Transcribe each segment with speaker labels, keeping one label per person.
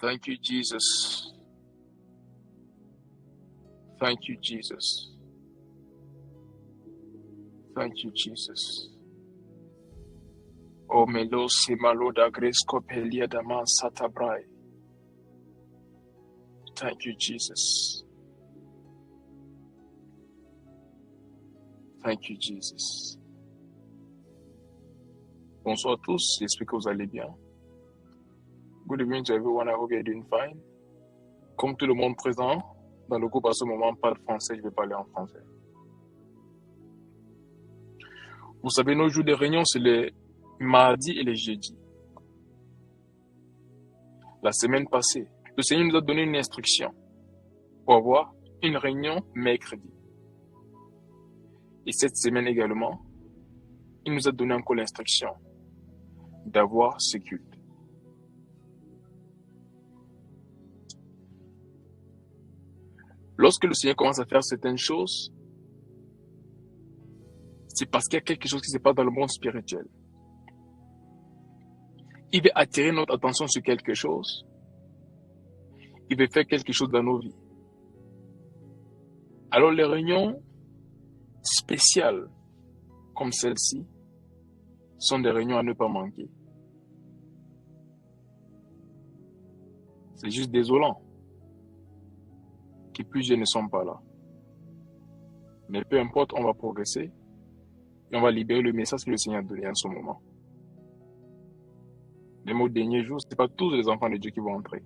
Speaker 1: Thank you, Jesus. Thank you, Jesus. Thank you, Jesus. O melo simalo da gresco pelia da man satabrai. Thank you, Jesus. Thank you, Jesus. Bonsoir à tous, j'espère que vous allez bien. Good evening to everyone, I hope you're doing fine. Comme tout le monde présent, dans le groupe à ce moment, parle français, je vais parler en français. Vous savez, nos jours de réunion, c'est les mardis et les jeudis. La semaine passée, le Seigneur nous a donné une instruction pour avoir une réunion mercredi. Et cette semaine également, il nous a donné encore l'instruction d'avoir ce culte. Lorsque le Seigneur commence à faire certaines choses, c'est parce qu'il y a quelque chose qui se passe dans le monde spirituel. Il veut attirer notre attention sur quelque chose. Il veut faire quelque chose dans nos vies. Alors les réunions spéciales comme celle-ci sont des réunions à ne pas manquer. C'est juste désolant que plusieurs ne sont pas là. Mais peu importe, on va progresser et on va libérer le message que le Seigneur a donné en ce moment. Les mots derniers jours, ce n'est pas tous les enfants de Dieu qui vont entrer.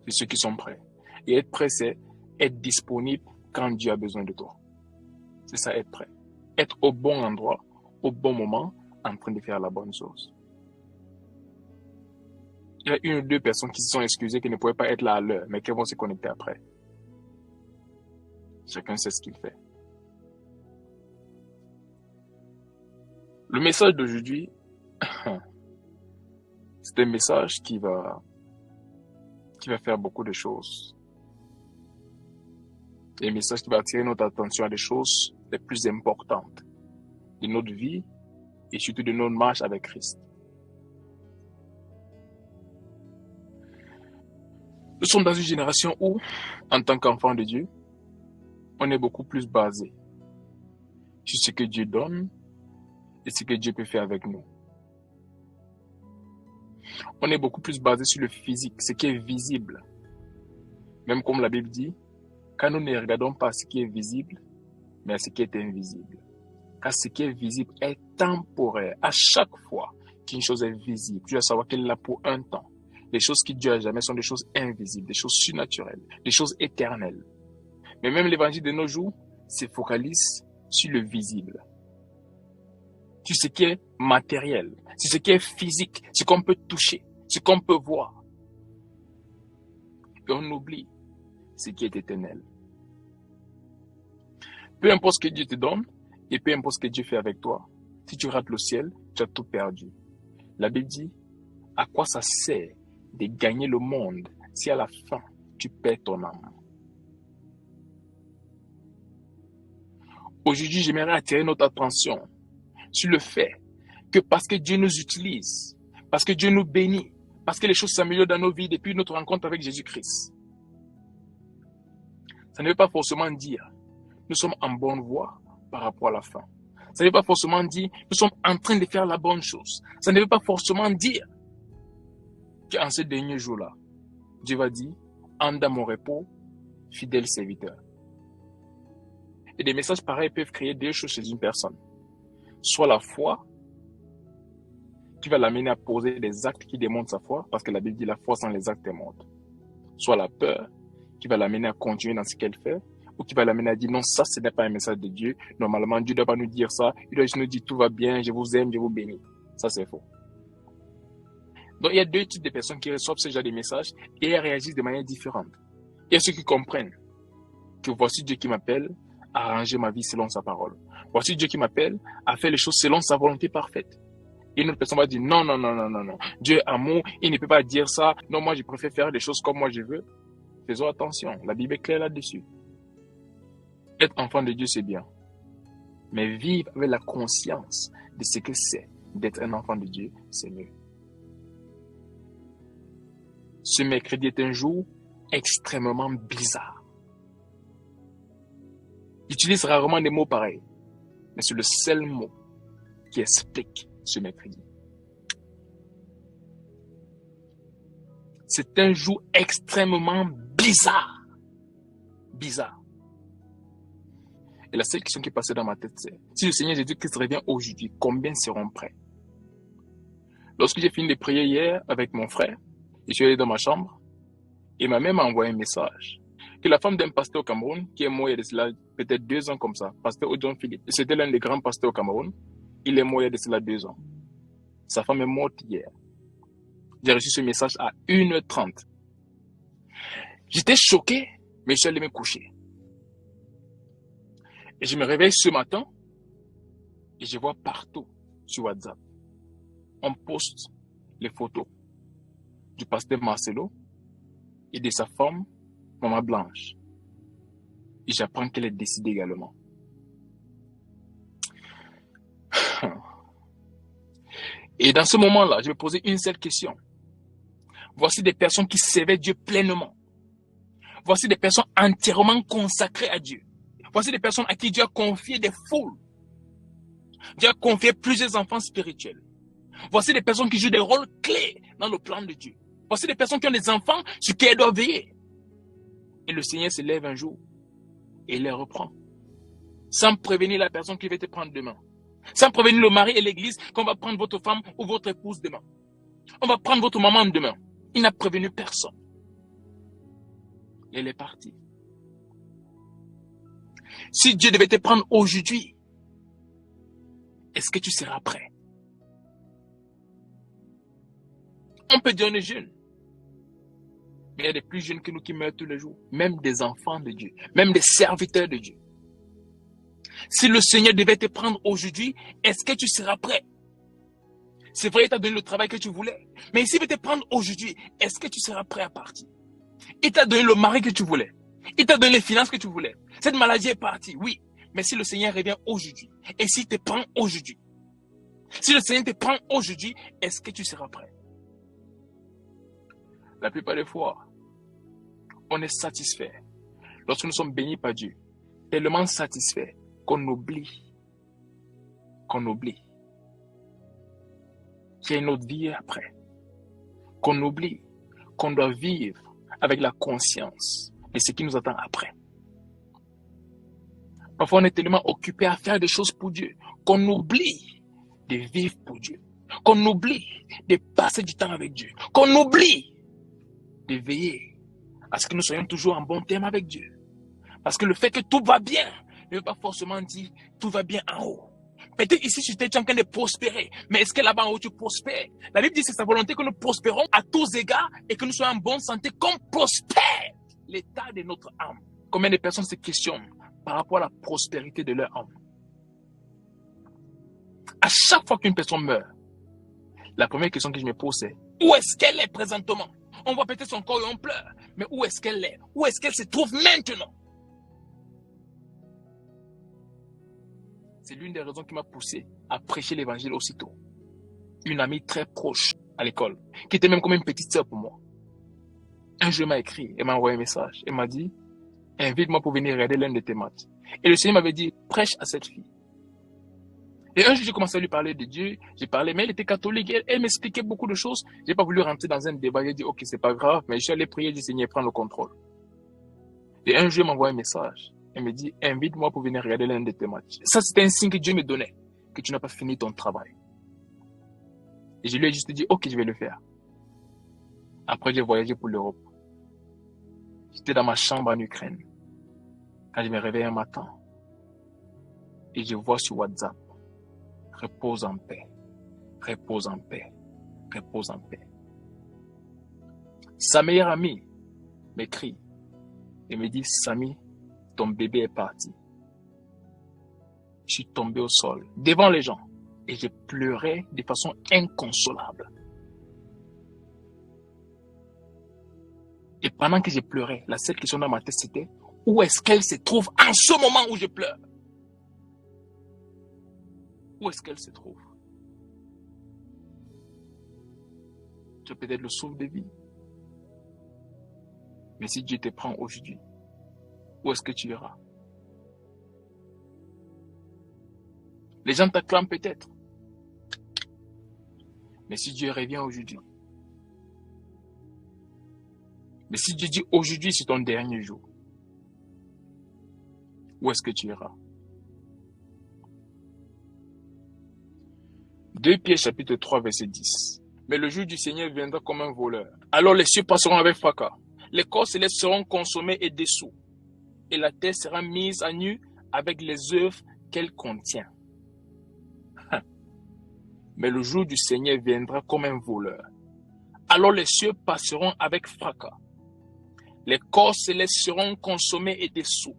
Speaker 1: C'est ceux qui sont prêts. Et être prêt, c'est être disponible quand Dieu a besoin de toi. C'est ça, être prêt. Être au bon endroit, au bon moment, en train de faire la bonne chose. Il y a une ou deux personnes qui se sont excusées, qui ne pouvaient pas être là à l'heure, mais qui vont se connecter après. Chacun sait ce qu'il fait. Le message d'aujourd'hui, c'est un message qui va faire beaucoup de choses. C'est un message qui va attirer notre attention à des choses les plus importantes de notre vie et surtout de notre marche avec Christ. Nous sommes dans une génération où, en tant qu'enfants de Dieu, on est beaucoup plus basé sur ce que Dieu donne et ce que Dieu peut faire avec nous. On est beaucoup plus basé sur le physique, ce qui est visible. Même comme la Bible dit, quand nous ne regardons pas ce qui est visible, mais à ce qui est invisible. Car ce qui est visible est temporaire. À chaque fois qu'une chose est visible, tu dois savoir qu'elle est là pour un temps. Les choses qui durent jamais sont des choses invisibles, des choses surnaturelles, des choses éternelles. Mais même l'évangile de nos jours se focalise sur le visible. Sur ce qui est matériel, sur ce qui est physique, ce qu'on peut toucher, ce qu'on peut voir. Et on oublie ce qui est éternel. Peu importe ce que Dieu te donne, et peu importe ce que Dieu fait avec toi, si tu rates le ciel, tu as tout perdu. La Bible dit, à quoi ça sert de gagner le monde si à la fin, tu perds ton âme? Aujourd'hui, j'aimerais attirer notre attention sur le fait que parce que Dieu nous utilise, parce que Dieu nous bénit, parce que les choses s'améliorent dans nos vies depuis notre rencontre avec Jésus-Christ, ça ne veut pas forcément dire nous sommes en bonne voie par rapport à la fin. Ça ne veut pas forcément dire nous sommes en train de faire la bonne chose. Ça ne veut pas forcément dire qu'en ces derniers jours-là, Dieu va dire, entre dans mon repos, fidèle serviteur. Et des messages pareils peuvent créer deux choses chez une personne. Soit la foi, qui va l'amener à poser des actes qui démontrent sa foi, parce que la Bible dit la foi sans les actes est morte. Soit la peur, qui va l'amener à continuer dans ce qu'elle fait, ou qui va l'amener à dire non, ça ce n'est pas un message de Dieu. Normalement, Dieu ne doit pas nous dire ça. Il doit juste nous dire tout va bien, je vous aime, je vous bénis. Ça c'est faux. Donc il y a deux types de personnes qui reçoivent ce genre de messages et elles réagissent de manière différente. Il y a ceux qui comprennent que voici Dieu qui m'appelle à arranger ma vie selon sa parole. Voici Dieu qui m'appelle à faire les choses selon sa volonté parfaite. Et une autre personne va dire non, non, non, non, non, non. Dieu est amour, il ne peut pas dire ça. Non, moi je préfère faire les choses comme moi je veux. Faisons attention, la Bible est claire là-dessus. Être enfant de Dieu, c'est bien. Mais vivre avec la conscience de ce que c'est d'être un enfant de Dieu, c'est mieux. Ce mercredi est un jour extrêmement bizarre. J'utilise rarement des mots pareils, mais c'est le seul mot qui explique ce mercredi. C'est un jour extrêmement bizarre. Bizarre. Et la seule question qui passait dans ma tête, c'est si le Seigneur Jésus-Christ revient aujourd'hui, combien seront prêts? Lorsque j'ai fini de prier hier avec mon frère, je suis allé dans ma chambre et ma mère m'a envoyé un message que la femme d'un pasteur au Cameroun, qui est mort il y a de cela peut-être 2 ans comme ça, pasteur Odjon Philippe, c'était l'un des grands pasteurs au Cameroun, il est mort il y a de cela 2 ans. Sa femme est morte hier. J'ai reçu ce message à 1h30. J'étais choqué, mais je suis allé me coucher. Et je me réveille ce matin et je vois partout sur WhatsApp, on poste les photos du pasteur Marcelo et de sa femme, Maman Blanche. Et j'apprends qu'elle est décédée également. Et dans ce moment-là, je me posais une seule question. Voici des personnes qui servaient Dieu pleinement. Voici des personnes entièrement consacrées à Dieu. Voici des personnes à qui Dieu a confié des foules. Dieu a confié plusieurs enfants spirituels. Voici des personnes qui jouent des rôles clés dans le plan de Dieu. Voici des personnes qui ont des enfants sur qui elles doivent veiller. Et le Seigneur se lève un jour et les reprend. Sans prévenir la personne qui va te prendre demain. Sans prévenir le mari et l'église qu'on va prendre votre femme ou votre épouse demain. On va prendre votre maman demain. Il n'a prévenu personne. Et elle est partie. Si Dieu devait te prendre aujourd'hui, est-ce que tu seras prêt? On peut dire on est jeune. Mais il y a des plus jeunes que nous qui meurent tous les jours. Même des enfants de Dieu. Même des serviteurs de Dieu. Si le Seigneur devait te prendre aujourd'hui, est-ce que tu seras prêt? C'est vrai, il t'a donné le travail que tu voulais. Mais s'il veut te prendre aujourd'hui, est-ce que tu seras prêt à partir? Il t'a donné le mari que tu voulais. Il t'a donné les finances que tu voulais. Cette maladie est partie, oui. Mais si le Seigneur revient aujourd'hui, et s'il te prend aujourd'hui, si le Seigneur te prend aujourd'hui, est-ce que tu seras prêt? La plupart des fois, on est satisfait. Lorsque nous sommes bénis par Dieu, tellement satisfait qu'on oublie qu'il y a une autre vie après. Qu'on oublie qu'on doit vivre avec la conscience de ce qui nous attend après. Parfois, on est tellement occupé à faire des choses pour Dieu qu'on oublie de vivre pour Dieu. Qu'on oublie de passer du temps avec Dieu. Qu'on oublie de veiller à ce que nous soyons toujours en bon terme avec Dieu. Parce que le fait que tout va bien ne veut pas forcément dire tout va bien en haut. Peut-être ici, tu es en train de prospérer, mais est-ce que là-bas en haut, tu prospères? La Bible dit que c'est sa volonté que nous prospérons à tous égards et que nous soyons en bonne santé, comme prospère l'état de notre âme. Combien de personnes se questionnent par rapport à la prospérité de leur âme? À chaque fois qu'une personne meurt, la première question que je me pose, c'est où est-ce qu'elle est présentement? On voit peut-être son corps et on pleure, mais où est-ce qu'elle est? Où est-ce qu'elle se trouve maintenant? C'est l'une des raisons qui m'a poussé à prêcher l'évangile aussitôt. Une amie très proche à l'école, qui était même comme une petite sœur pour moi. Un jour, elle m'a écrit, elle m'a envoyé un message. Elle m'a dit, invite-moi pour venir regarder l'un de tes matchs. Et le Seigneur m'avait dit, prêche à cette fille. Et un jour, j'ai commencé à lui parler de Dieu. J'ai parlé, mais elle était catholique. Elle m'expliquait beaucoup de choses. J'ai pas voulu rentrer dans un débat. J'ai dit, ok, c'est pas grave. Mais je suis allé prier, j'ai dit, Seigneur, prends le contrôle. Et un jour, elle m'envoie un message. Elle me dit, invite-moi pour venir regarder l'un de tes matchs. Ça, c'était un signe que Dieu me donnait, que tu n'as pas fini ton travail. Et je lui ai juste dit, ok, je vais le faire. Après, j'ai voyagé pour l'Europe. J'étais dans ma chambre en Ukraine. Quand je me réveille un matin, et je vois sur WhatsApp, repose en paix, repose en paix, repose en paix. Sa meilleure amie m'écrit et me dit, Samy, ton bébé est parti. Je suis tombé au sol, devant les gens, et j'ai pleuré de façon inconsolable. Et pendant que j'ai pleuré, la seule question dans ma tête, c'était, où est-ce qu'elle se trouve en ce moment où je pleure? Où est-ce qu'elle se trouve? Tu as peut-être le souffle de vie. Mais si Dieu te prend aujourd'hui, où est-ce que tu iras? Les gens t'acclament peut-être. Mais si Dieu revient aujourd'hui, mais si Dieu dit aujourd'hui c'est ton dernier jour, où est-ce que tu iras? 2 Pierre chapitre 3 verset 10. Mais le jour du Seigneur viendra comme un voleur. Alors les cieux passeront avec fracas. Les corps célestes seront consommés et dessous. Et la terre sera mise à nu avec les œuvres qu'elle contient. Mais le jour du Seigneur viendra comme un voleur. Alors les cieux passeront avec fracas. Les corps célestes seront consommés et dessous.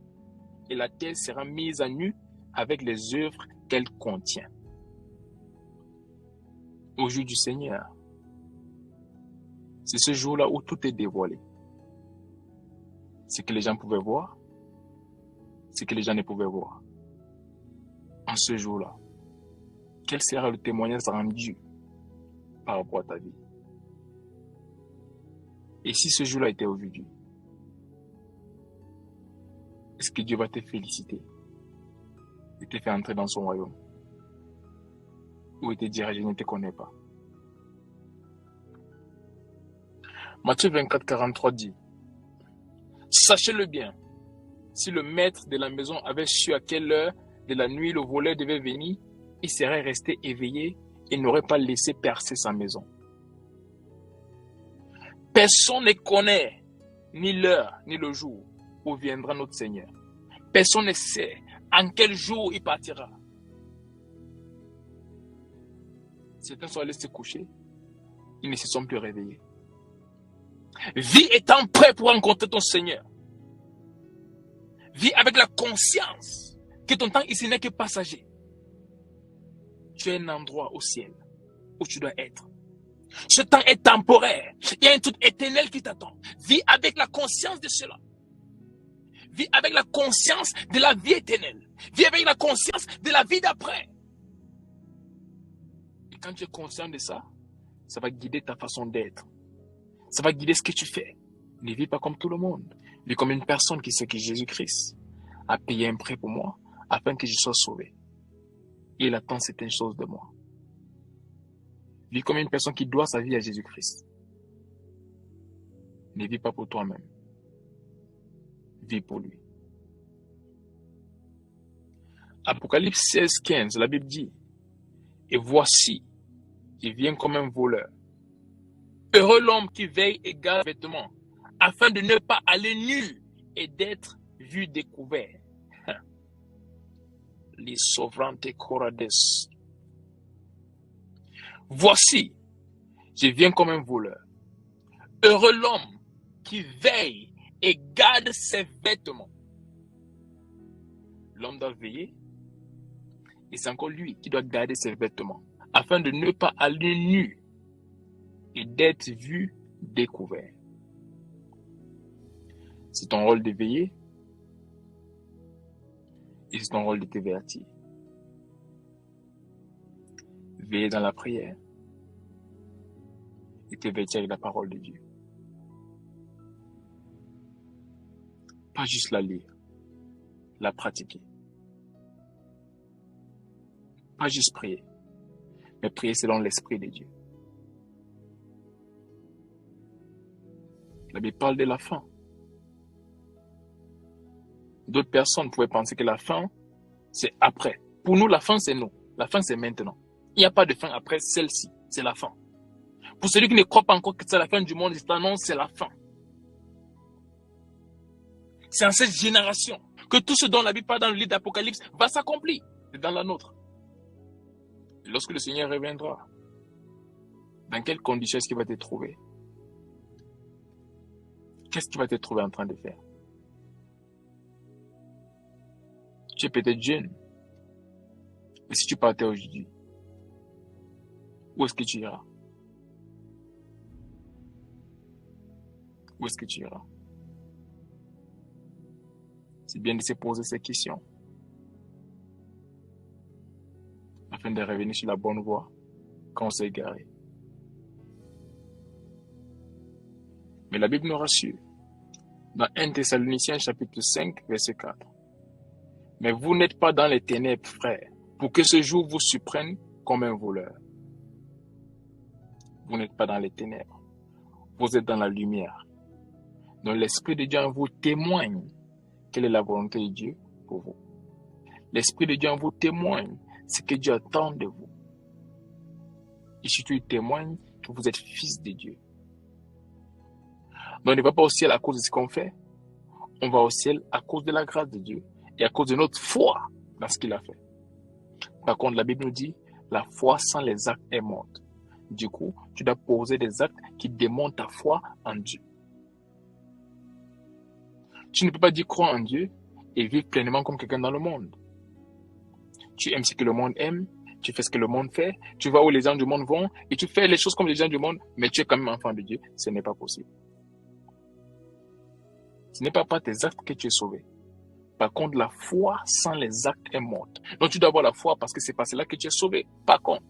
Speaker 1: Et la terre sera mise à nu avec les œuvres qu'elle contient. Au jour du Seigneur, c'est ce jour-là où tout est dévoilé. Ce que les gens pouvaient voir, ce que les gens ne pouvaient voir. En ce jour-là, quel sera le témoignage rendu par rapport à ta vie? Et si ce jour-là était aujourd'hui, est-ce que Dieu va te féliciter et te faire entrer dans son royaume? Ou il te dira, je ne te connais pas? Matthieu 24, 43 dit, sachez-le bien, si le maître de la maison avait su à quelle heure de la nuit le voleur devait venir, il serait resté éveillé et n'aurait pas laissé percer sa maison. Personne ne connaît ni l'heure ni le jour où viendra notre Seigneur. Personne ne sait en quel jour il partira. Certains sont allés se coucher, ils ne se sont plus réveillés. Vis étant prêt pour rencontrer ton Seigneur. Vis avec la conscience que ton temps ici n'est que passager. Tu as un endroit au ciel où tu dois être. Ce temps est temporaire. Il y a un truc éternel qui t'attend. Vis avec la conscience de cela. Vis avec la conscience de la vie éternelle. Vis avec la conscience de la vie d'après. Et quand tu es conscient de ça, ça va guider ta façon d'être. Ça va guider ce que tu fais. Ne vis pas comme tout le monde. Vis comme une personne qui sait que Jésus-Christ a payé un prix pour moi afin que je sois sauvé. Et il attend certaines choses de moi. Vis comme une personne qui doit sa vie à Jésus-Christ. Ne vis pas pour toi-même. Vis pour lui. Apocalypse 16, 15, la Bible dit, et voici, il vient comme un voleur. Heureux l'homme qui veille et garde les vêtements, afin de ne pas aller nu et d'être vu découvert. Les sovrantes corades. Voici, je viens comme un voleur. Heureux l'homme qui veille et garde ses vêtements. L'homme doit veiller et c'est encore lui qui doit garder ses vêtements afin de ne pas aller nu et d'être vu découvert. C'est ton rôle de veiller et c'est ton rôle de te vertir. Veiller dans la prière et te vertir avec la parole de Dieu. Pas juste la lire, la pratiquer. Pas juste prier, mais prier selon l'Esprit de Dieu. La Bible parle de la fin. D'autres personnes pouvaient penser que la fin, c'est après. Pour nous, la fin, c'est nous. La fin, c'est maintenant. Il n'y a pas de fin après celle-ci. C'est la fin. Pour celui qui ne croit pas encore que c'est la fin du monde, il annonce c'est la fin. C'est en cette génération que tout ce dont la Bible parle dans le livre d'Apocalypse va s'accomplir. C'est dans la nôtre. Et lorsque le Seigneur reviendra, dans quelles conditions est-ce qu'il va te trouver? Qu'est-ce qu'il va te trouver en train de faire? Tu es peut-être jeune. Mais si tu partais aujourd'hui, où est-ce que tu iras? Où est-ce que tu iras? C'est bien de se poser ces questions afin de revenir sur la bonne voie quand on s'est égaré. Mais la Bible nous rassure. Dans 1 Thessaloniciens chapitre 5, verset 4. Mais vous n'êtes pas dans les ténèbres, frères, pour que ce jour vous surprenne comme un voleur. Vous n'êtes pas dans les ténèbres. Vous êtes dans la lumière. Donc l'Esprit de Dieu en vous témoigne quelle est la volonté de Dieu pour vous. L'Esprit de Dieu en vous témoigne ce que Dieu attend de vous. Et surtout, il témoigne que vous êtes fils de Dieu. Donc on ne va pas au ciel à cause de ce qu'on fait. On va au ciel à cause de la grâce de Dieu et à cause de notre foi dans ce qu'il a fait. Par contre, la Bible nous dit, la foi sans les actes est morte. Du coup, tu dois poser des actes qui démontrent ta foi en Dieu. Tu ne peux pas dire croire en Dieu et vivre pleinement comme quelqu'un dans le monde. Tu aimes ce que le monde aime, tu fais ce que le monde fait, tu vas où les gens du monde vont et tu fais les choses comme les gens du monde, mais tu es quand même enfant de Dieu. Ce n'est pas possible. Ce n'est pas par tes actes que tu es sauvé. Par contre, la foi sans les actes est morte. Donc tu dois avoir la foi parce que c'est par cela que tu es sauvé. Par contre,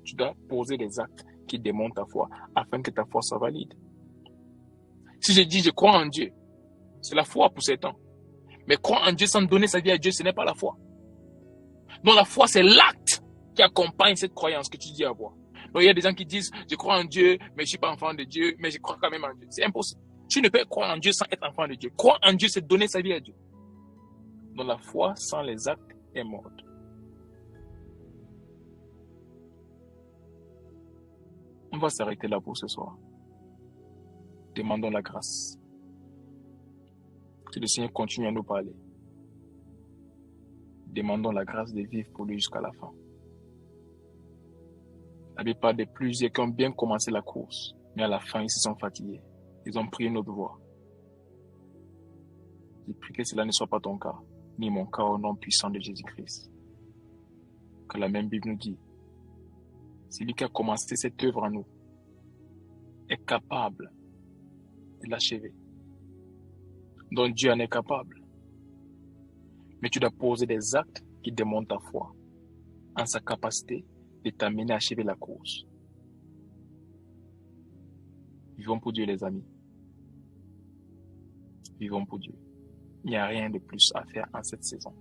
Speaker 1: tu dois poser des actes qui démontrent ta foi afin que ta foi soit valide. Si je dis je crois en Dieu, c'est la foi pour ces temps. Mais croire en Dieu sans donner sa vie à Dieu, ce n'est pas la foi. Donc la foi, c'est l'acte qui accompagne cette croyance que tu dis avoir. Donc il y a des gens qui disent, je crois en Dieu, mais je ne suis pas enfant de Dieu, mais je crois quand même en Dieu. C'est impossible. Tu ne peux croire en Dieu sans être enfant de Dieu. Croire en Dieu, c'est donner sa vie à Dieu. Donc la foi sans les actes est morte. On va s'arrêter là pour ce soir. Demandons la grâce. Que le Seigneur continue à nous parler. Demandons la grâce de vivre pour lui jusqu'à la fin. La Bible parle de plusieurs qui ont bien commencé la course, mais à la fin, ils se sont fatigués. Ils ont pris une autre voie. Je prie que cela ne soit pas ton cas, ni mon cas au nom puissant de Jésus-Christ. Que la même Bible nous dit, celui qui a commencé cette œuvre en nous est capable de l'achever. Donc Dieu en est capable. Mais tu dois poser des actes qui démontrent ta foi en sa capacité de t'amener à achever la course. Vivons pour Dieu, les amis. Vivons pour Dieu. Il n'y a rien de plus à faire en cette saison.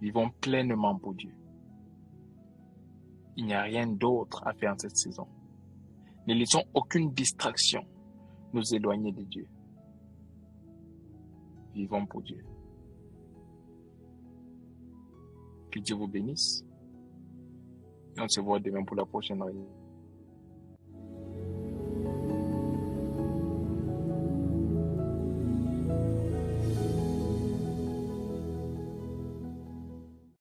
Speaker 1: Vivons pleinement pour Dieu. Il n'y a rien d'autre à faire en cette saison. Ne laissons aucune distraction nous éloigner de Dieu. Vivons pour Dieu. Que Dieu vous bénisse. Et on se voit demain pour la prochaine réunion.